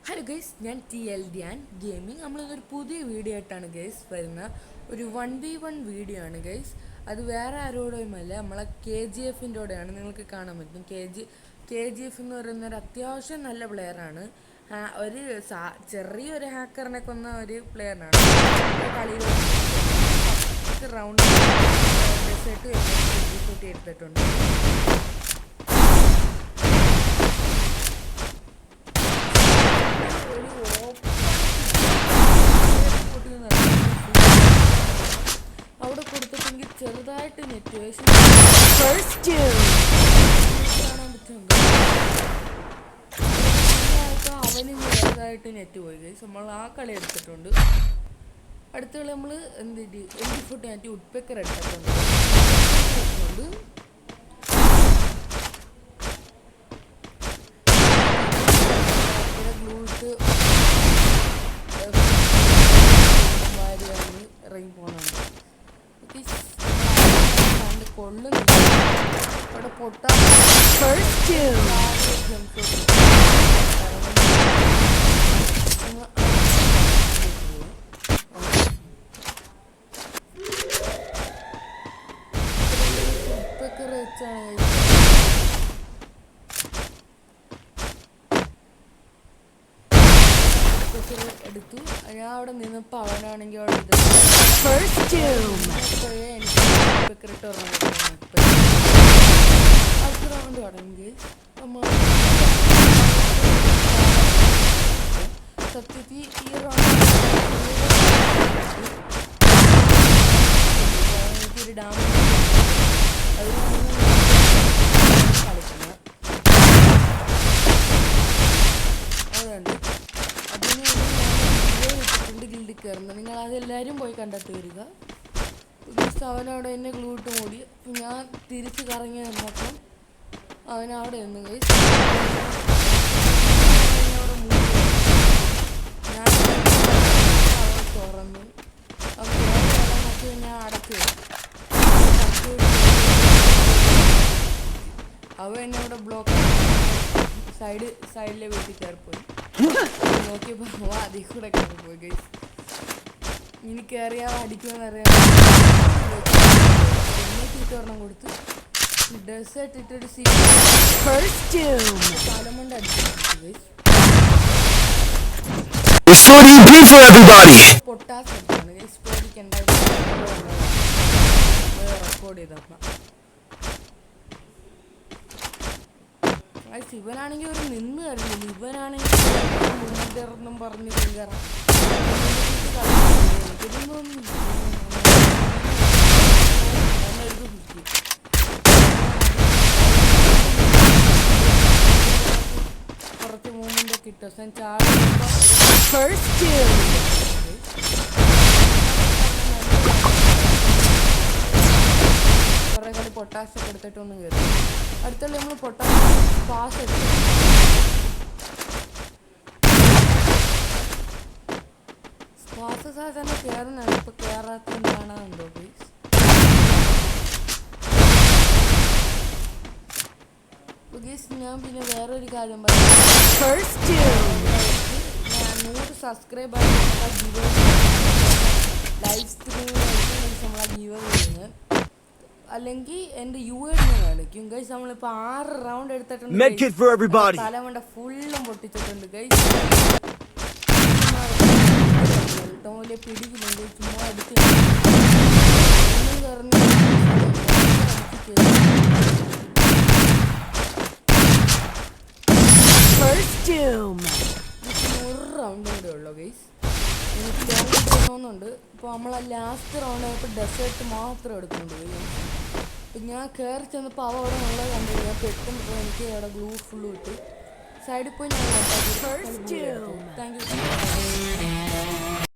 Hello guys, ഞാൻ TLDN gaming. നമ്മളിന്നൊരു പുതിയ video ആയിട്ടാണ് ഗൈസ് വരുന്ന. ഒരു 1v1 വീഡിയോ ആണ് ഗൈസ്. അത് വേറെ ആരോടുമല്ല, നമ്മളെ KGFൻ്റെ കൂടെയാണ്. നിങ്ങൾക്ക് കാണാൻ പറ്റും. KGF എന്ന് പറയുന്നൊരു അത്യാവശ്യം നല്ല പ്ലെയറാണ്. ഒരു ചെറിയൊരു ഹാക്കറിനെ കൊന്ന ഒരു പ്ലെയറിനാണ് കളിയിൽ റൗണ്ട് എടുത്തിട്ടുണ്ട്. അവിടെ കൊടുത്തിട്ടെങ്കിൽ ചെറുതായിട്ട് നെറ്റ് കാണാൻ പറ്റുന്നുണ്ട്. അവന് ചെറുതായിട്ട് നെറ്റ് പോയി ഗൈസ്. നമ്മൾ ആ കളി എടുത്തിട്ടുണ്ട്. അടുത്ത കളി നമ്മൾ MD40 ഉഡ്പെക്കർ എടുത്തിട്ടുണ്ട്. ഗ്ലൂട്ട് ഇറങ്ങി പോകുന്നുണ്ട്. കൊള്ളുന്നില്ല. അവിടെ പൊട്ടാ വെച്ചാണ് എടുത്തു. ഞാൻ അവിടെ നിന്നപ്പോൾ അവനാണെങ്കിൽ അവിടെ അടുത്ത റൗണ്ട് തുടങ്ങി. സത്യത്തിൽ ഈ റൗണ്ട് എനിക്കൊരു ഡാമേജ് കളിക്കുന്നത്. അതുകൊണ്ട് അതിന് ഗിൽഡിൽ കയറുന്നത്. നിങ്ങൾ അതെല്ലാവരും പോയി കണ്ടെത്തി വരിക. അവനവിടെ എന്നെ ഗ്ലൂട്ട് മൂടി. ഞാൻ തിരിച്ച് കറങ്ങി നിന്നപ്പം അവനവിടെ നിന്ന് ഗൈസ്. ഞാൻ തുറന്നു. ഞാൻ അടച്ചു. അവ എന്നെ അവിടെ ബ്ലോക്ക് സൈഡിലെ വീട്ടിൽ കയറിപ്പോയി. നോക്കിയപ്പോൾ അതിൽ കൂടെ കയറിപ്പോയി ഗൈസ്. ഇനി കയറിയാൽ അടിക്കുമെന്നറിയാം. ഒരെണ്ണം കൊടുത്ത് ഡെസേർട്ട് ഇട്ടൊരു കാലമുണ്ട് അടിച്ചു ഗൈസ്. പൊട്ടാസ് എടുത്താണ് ഗൈസ്. പേടിക്കണ്ട, റെക്കോർഡ് ചെയ്തപ്പം ഇവനാണെങ്കിൽ ഒരു നിന്ന് അറിയില്ല. ഇവനാണെങ്കിൽ മുന്നേറെന്നും പറഞ്ഞ് കയറാം. കുറച്ച് മൂവ്മെന്റ് ഒക്കെ ഇട്ടു. കുറേ കളി പൊട്ടാഷൊക്കെ എടുത്തിട്ടൊന്നും കയറി. അടുത്തുള്ള നമ്മൾ പൊട്ടാഷ് പാസ് എടുത്തു. പാസ് സാധാരണ കയറുന്നതാണ്. ഇപ്പൊ കയറാത്തതാണ് എന്തോ പ്ലീസ്. ഞാൻ പിന്നെ വേറൊരു കാര്യം പറയാം. ഞാൻ 100 സബ്സ്ക്രൈബർ ലൈവ് സ്ട്രീമിംഗ് നമ്മളെ ഗീവ് ചെയ്യുന്നത്. അല്ലെങ്കിൽ എൻ്റെ UID കാണിക്കും ഗൈസ്. നമ്മളിപ്പോൾ 6 റൗണ്ട് എടുത്തിട്ടുണ്ട്. തലമണ്ട ഫുള്ളും പൊട്ടിച്ചിട്ടുണ്ട് ഗൈസ്. ടോലെ പിടിക്കുന്നുണ്ട്. ചുമ്മാ അടിച്ച് ഒരു റൗണ്ട് കൂടെ ഉള്ളു ഗൈസ്. എനിക്ക് തോന്നുന്നുണ്ട്. ഇപ്പോൾ നമ്മൾ ലാസ്റ്റ് റൗണ്ട് ആയപ്പോൾ ഡെസേർട്ട് മാത്രം എടുക്കുന്നുണ്ട്. അപ്പം ഞാൻ കയറി ചെന്നപ്പോൾ അവിടെ ഉള്ളത് കണ്ടു. ഞാൻ പെട്ടെന്ന് എനിക്ക് അവിടെ ഗ്ലൂ ഫുള്ള് കിട്ടി. സൈഡിൽ പോയി ഞാൻ താങ്ക് യു.